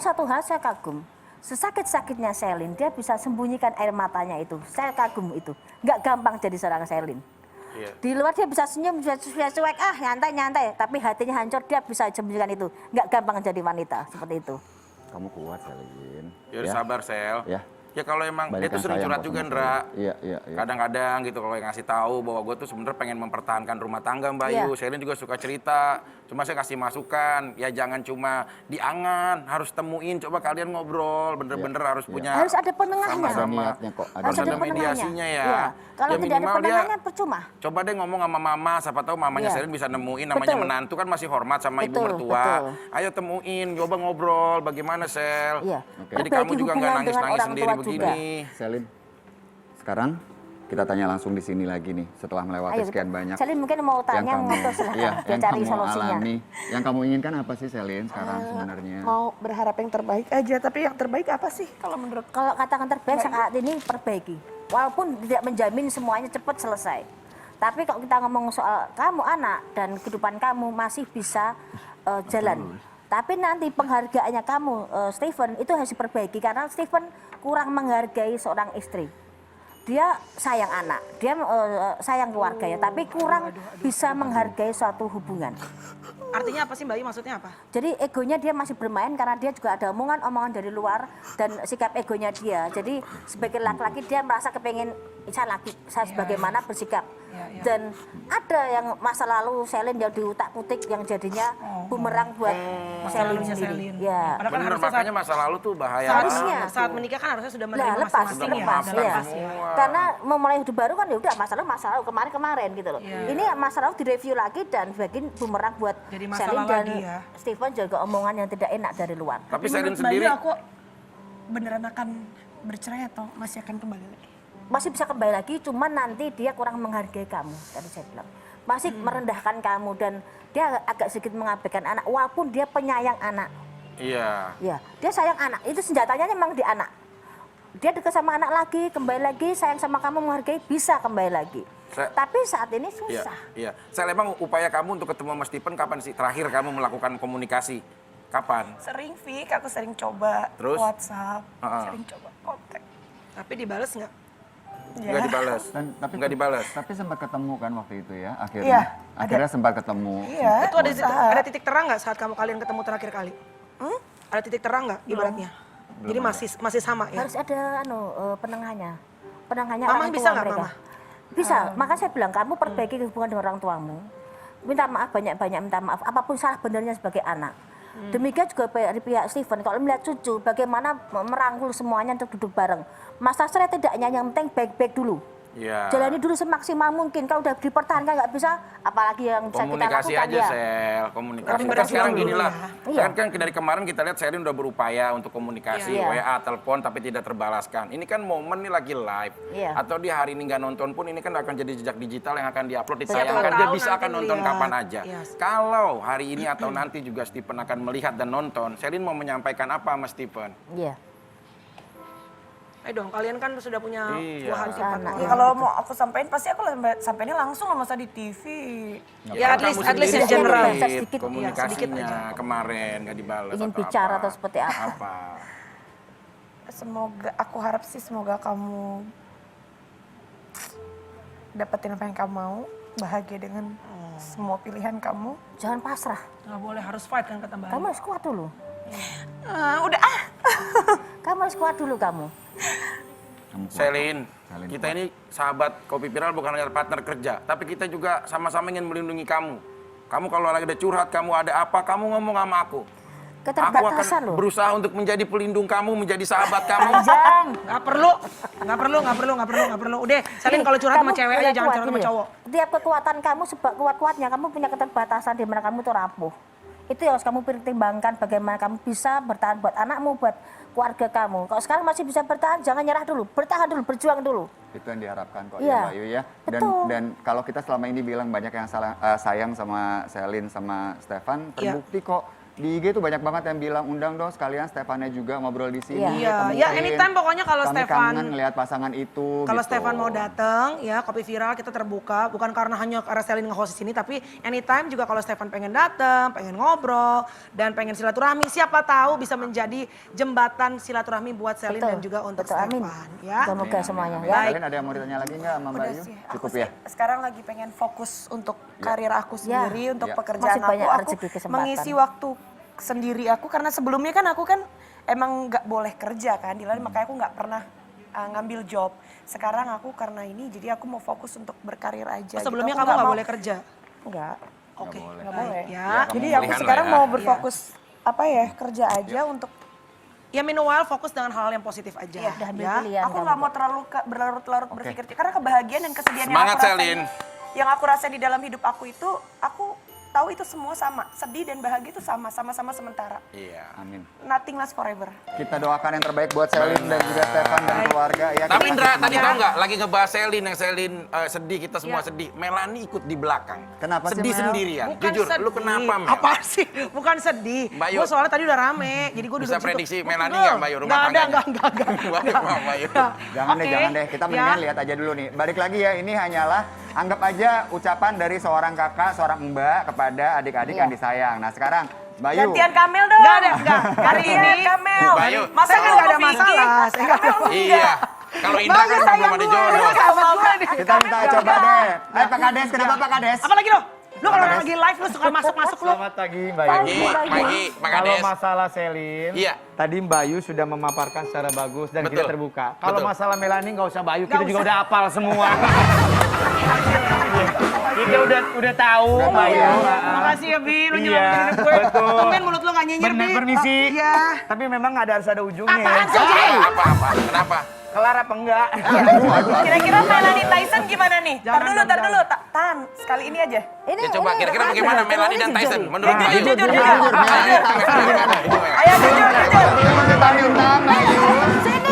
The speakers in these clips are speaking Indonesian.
satu hal saya kagum. Sesakit-sakitnya Selin, dia bisa sembunyikan air matanya itu. Saya kagum itu. Nggak gampang jadi seorang Selin. Iya. Di luar dia bisa senyum, bisa cuek, nyantai. Tapi hatinya hancur, dia bisa sembunyikan itu. Nggak gampang jadi wanita, seperti itu. Kamu kuat, Selin. Ya, sabar, Sel. Ya. Ya kalau emang dia tuh sering curhat juga, Ndra. Iya. Kadang-kadang gitu kalau yang ngasih tahu bahwa gue tuh sebenarnya pengen mempertahankan rumah tangga Mbak Yu. Selin juga suka cerita. Cuma saya kasih masukan, ya jangan cuma diangan, harus temuin. Coba kalian ngobrol, bener-bener harus punya. Harus ada penengahnya. Sama-sama. Harus ada mediasinya ya. Kalau Ya, tidak ada minimal penengahnya percuma. Coba deh ngomong sama mama, siapa tahu mamanya Selin bisa nemuin, namanya menantu kan masih hormat sama ibu mertua. Ayo temuin, coba ngobrol, bagaimana Sel? Iya. Jadi kamu juga nggak nangis-nangis sendiri begini. Selin, sekarang kita tanya langsung di sini lagi nih, setelah melewati sekian banyak. Selin mungkin mau tanya, ngobrol silahkan, dia cari solusinya. Yang kamu inginkan apa sih Selin sekarang sebenarnya? Mau berharap yang terbaik aja, tapi yang terbaik apa sih kalau menurut? Kalau katakan terbaik saat ini perbaiki. Walaupun tidak menjamin semuanya cepat selesai. Tapi kalau kita ngomong soal kamu anak dan kehidupan kamu masih bisa jalan. Tapi nanti penghargaannya kamu, Stephen, itu harus diperbaiki karena Stephen kurang menghargai seorang istri. Dia sayang anak, dia sayang keluarga ya, tapi kurang bisa menghargai suatu hubungan. Artinya apa sih Mbak Yu, maksudnya apa? Jadi egonya dia masih bermain karena dia juga ada omongan dari luar dan sikap egonya dia. Jadi sebagai laki-laki dia merasa kepengen saya sebagaimana bersikap. Dan ada yang masa lalu Selin yang diutak-utik yang jadinya bumerang buat Selin sendiri. Ya. Bener, makanya masa lalu tuh bahaya. Harusnya saat menikah kan harusnya sudah menerima lepas. Karena memulai hidup baru kan ya udah masa lalu kemarin gitu loh. Ini masa lalu direview lagi dan bikin bumerang buat Selin dan Stephen juga omongan yang tidak enak dari luar. Tapi Selin sendiri aku beneran akan bercerai atau masih akan kembali lagi? Masih bisa kembali lagi, cuman nanti dia kurang menghargai kamu, tadi saya bilang. Masih merendahkan kamu dan dia agak sedikit mengabaikan anak, walaupun dia penyayang anak. Iya. Ya, dia sayang anak, itu senjatanya memang di anak. Dia dekat sama anak lagi, kembali lagi, sayang sama kamu, menghargai, bisa kembali lagi. Tapi saat ini susah. Iya. Saya emang upaya kamu untuk ketemu sama Stephen kapan sih? Terakhir kamu melakukan komunikasi? Kapan? Sering, Fik, aku sering coba WhatsApp, sering coba kontak. Tapi dibales nggak? Nggak dibalas. Nggak dibalas. Tapi sempat ketemu kan waktu itu ya, akhirnya. Akhirnya sempat ketemu. Iya. Itu ada titik terang nggak saat kalian ketemu terakhir kali? Ada titik terang nggak ibaratnya? Jadi masih sama ya? Harus ada penengahnya. Penengahnya Mama orang bisa tua nggak, mereka. Mama? Bisa, maka saya bilang kamu perbaiki hubungan dengan orang tuamu. Minta maaf banyak-banyak, minta maaf. Apapun salah benernya sebagai anak. Demikian juga dari pihak Stephen, kalau melihat cucu, bagaimana merangkul semuanya untuk duduk bareng. Masa saya tidak hanya yang penting baik-baik dulu. Ya. Jalani dulu semaksimal mungkin. Kalau udah dipertahankan nggak bisa, apalagi yang bisa kita lakukan komunikasi aja, Sel. Komunikasi. Kan sekarang gini lah. Kan dari kemarin kita lihat Selin udah berupaya untuk komunikasi, WA, telepon, tapi tidak terbalaskan. Ini kan momen nih lagi live. Atau di hari ini nggak nonton pun, ini kan akan jadi jejak digital yang akan diupload, ditayangkan. Dia bisa akan nonton kapan aja. Kalau hari ini atau nanti juga Stephen akan melihat dan nonton, Selin mau menyampaikan apa sama Stephen? Iya. Ayo dong, kalian kan sudah punya buah hati. Ya, kalau mau aku sampaikan pasti aku sampainya langsung, nggak usah di TV. Ya at least in general. Komunikasinya kemarin nggak dibalas. Ingin bicara atau seperti apa? Semoga, aku harap sih semoga kamu dapetin apa yang kamu mau, bahagia dengan semua pilihan kamu. Jangan pasrah. Nggak boleh, harus fight kan kata Mbak. Kamu harus kuat dulu. Kamu harus kuat dulu kamu. Selin, kita ini sahabat Kopi Viral bukan hanya partner kerja, tapi kita juga sama-sama ingin melindungi kamu. Kamu kalau lagi ada curhat, kamu ada apa, kamu ngomong sama aku. Aku akan berusaha untuk menjadi pelindung kamu, menjadi sahabat kamu. Nggak perlu. Udah, Selin kalau curhat sama cewek aja, jangan curhat sama cowok. Tiap kekuatan kamu kuat-kuatnya, kamu punya keterbatasan di mana kamu tuh rapuh. Itu yang harus kamu pertimbangkan bagaimana kamu bisa bertahan buat anakmu, buat keluarga kamu. Kalau sekarang masih bisa bertahan, jangan nyerah dulu, bertahan dulu, berjuang dulu. Itu yang diharapkan kok ya Mbak Yu ya. Dan kalau kita selama ini bilang banyak yang sayang sama Selin sama Stephen, terbukti kok di IG tuh banyak banget yang bilang undang dong sekalian Stefannya juga ngobrol di sini. Iya, temuin. ya anytime pokoknya kalau Kami Stefan kangen ngeliat pasangan itu. kalau gitu. Stefan mau datang, ya Kopi Viral kita terbuka. Bukan karena Selin nge-host di sini, tapi anytime juga kalau Stefan pengen datang, pengen ngobrol, dan pengen silaturahmi. Siapa tahu bisa menjadi jembatan silaturahmi buat Selin dan juga untuk betul, amin. Stefan. Ya. Semoga semuanya Amin. ya. Kalian ada yang mau ditanya lagi nggak sama Mbak Ayu? Sih, Cukup aku ya? sih sekarang lagi pengen fokus untuk karir aku sendiri, untuk Ya. pekerjaan Masih banyak aku rezeki, kesempatan. mengisi waktu sendiri aku karena sebelumnya kan aku kan emang nggak boleh kerja kan di luar, makanya aku nggak pernah ngambil job. Sekarang aku karena ini jadi aku mau fokus untuk berkarir aja. Sebelumnya gitu. Aku kamu nggak mau- boleh kerja. Enggak, Oke. boleh. nggak boleh. Ya. Ya, kamu Jadi pilihan aku lah sekarang ya. mau berfokus apa ya kerja aja untuk Ya meanwhile fokus dengan hal yang positif aja. ya, Udah ambil ya. pilihan aku kamu. nggak mau terlalu berlarut-larut berpikir karena kebahagiaan dan kesedihan Semangat, yang aku Selin. yang aku rasa di dalam hidup aku itu aku tahu itu semua sama, sedih dan bahagia itu sama-sama sementara. Iya. Amin. Nothing lasts forever. Kita doakan yang terbaik buat Selin dan juga Stefan dan keluarga. Ya, Tapi kita Indra, kasih tadi semangat. tahu nggak? Lagi ngebahas Selin, yang Selin sedih, kita semua sedih. Melani ikut di belakang. Kenapa sih, sedih Mel? sendirian. Bukan Jujur, sedih. lu kenapa, Mel? Apa sih? Bukan sedih. Mbak Yu. Gue soalnya tadi udah rame, jadi gue duduk Bisa situ. prediksi Gua Melani pegel. nggak, Mbak Yu, rumah Nggak ada, tangganya? nggak. Mbak Yu. Jangan deh, Oke. jangan deh. Kita Ya. mendingan lihat aja dulu nih. Balik lagi ya, ini hanyalah anggap aja ucapan dari seorang kakak, seorang mbak kepada adik-adik yang disayang. Nah sekarang, Mbak Yu. Gantian Kamel dong. Nggak ada, nggak. Hari Gantian ini Kamel. Mbak Yu. Masa Saya nggak nggak ada mau Vicky? masalah. Saya nggak ada. Iya. Kalau Indra kan belum ada jodoh. Kita minta coba deh. Pak Kades, kenapa Pak Kades? Apa lagi lo? Lu kalau lagi live lu suka masuk-masuk lu. Selamat pagi Mbak Yu. Pagi, Pak Kalau Kades. masalah Selin, Iya. tadi Mbak Yu sudah memaparkan secara bagus dan kita Betul. terbuka. Kalau Betul. masalah Melani nggak usah Mbak Yu, kita Nggak juga usah. udah hafal semua. Kita udah tahu Mbak Yu. Makasih ya Bi, lu Iya, nyelamatin hidup gue. betul. Tumben mulut lu gak nyinyir Bi. Bener, permisi. Iya. Tapi memang harus ada ujungnya. Apaan sih? Apa? Kenapa? Kelar apa enggak? Kira-kira Melanie Tyson gimana nih? Jangan, Tar dulu. Tan, sekali ini aja. Ini, Ya coba kira-kira ini bagaimana ada. Melani Ini dan jujur Tyson nih. menurut Mbak Yu? Jujur. Melani Tyson gimana? Ayo jujur. Kita minta Mbak Yu.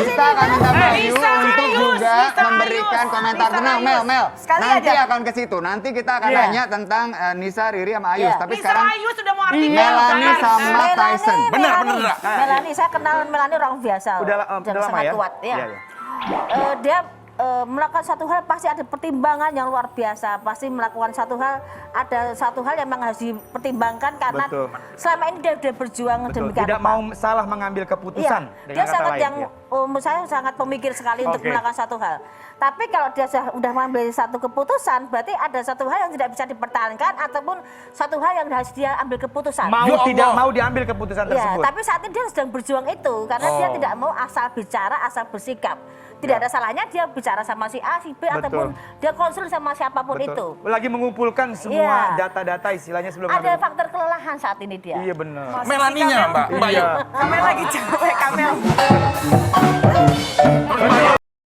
Kita akan minta Mbak Yu Lisa, untuk Ayus, juga Lisa, memberikan Ayus. komentar. Lisa, Tenang, Ayus. Mel. Sekali Nanti aja. akan ke situ. Nanti kita akan Iya. nanya tentang Nisa, Riri, sama Ayus. Iya. Tapi Lisa sekarang Ayu sudah mau artikel. Melani Jangan. sama Melani, Tyson. Benar, Melani. benar, Dra. Melani, saya kenal Melani orang biasa. Udah dan lama sangat ya? kuat. Ya. Iya, iya. Dia melakukan satu hal pasti ada pertimbangan yang luar biasa. Pasti melakukan satu hal, ada satu hal yang memang harus dipertimbangkan karena Betul. selama ini dia sudah berjuang Betul. demikian Tidak rupa. mau salah mengambil keputusan. Iya, dengan dia kata sangat lain, yang ya. menurut saya sangat pemikir sekali untuk Oke. melakukan satu hal. Tapi kalau dia sudah mengambil satu keputusan, berarti ada satu hal yang tidak bisa dipertahankan ataupun satu hal yang harus dia ambil keputusan. Mau Ya tidak Allah. mau diambil keputusan Ya, tersebut. tapi saat ini dia sedang berjuang itu karena dia Oh. tidak mau asal bicara, asal bersikap. Tidak ada salahnya dia bicara sama si A, si B, ataupun dia konsul sama siapapun itu. Lagi mengumpulkan semua Iya. data-data istilahnya sebelum Ada ngambil- faktor kelelahan saat ini dia. Iya benar. Melaninya, Mbak Yu. Iya. Kamel lagi capek, Kamel.